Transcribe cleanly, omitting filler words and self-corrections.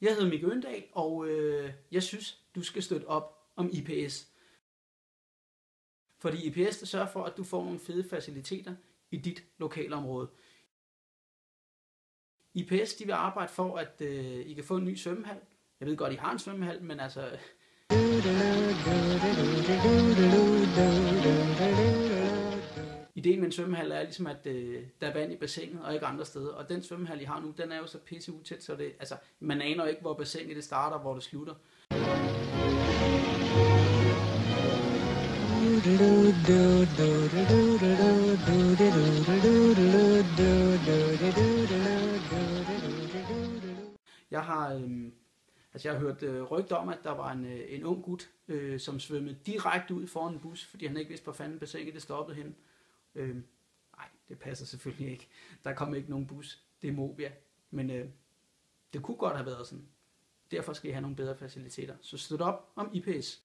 Jeg hedder Mikkel Øndal, og jeg synes, du skal støtte op om IPS. Fordi IPS det sørger for, at du får nogle fede faciliteter i dit lokalområde. IPS de vil arbejde for, at I kan få en ny svømmehal. Jeg ved godt, I har en svømmehal, men altså... Ideen med en svømmehal er ligesom, at der er vand i bassinet og ikke andre steder. Og den svømmehal, I har nu, den er jo så pisse utæt, så det, altså, man aner ikke, hvor bassinet det starter og hvor det slutter. Jeg har hørt rygter om, at der var en ung gut, som svømmede direkte ud foran en bus, fordi han ikke vidste, hvor fanden bassinet det stoppede henne. Nej, det passer selvfølgelig ikke. Der kom ikke nogen bus. Det er Movia. Men det kunne godt have været sådan. Derfor skal I have nogle bedre faciliteter. Så støt op om IPS.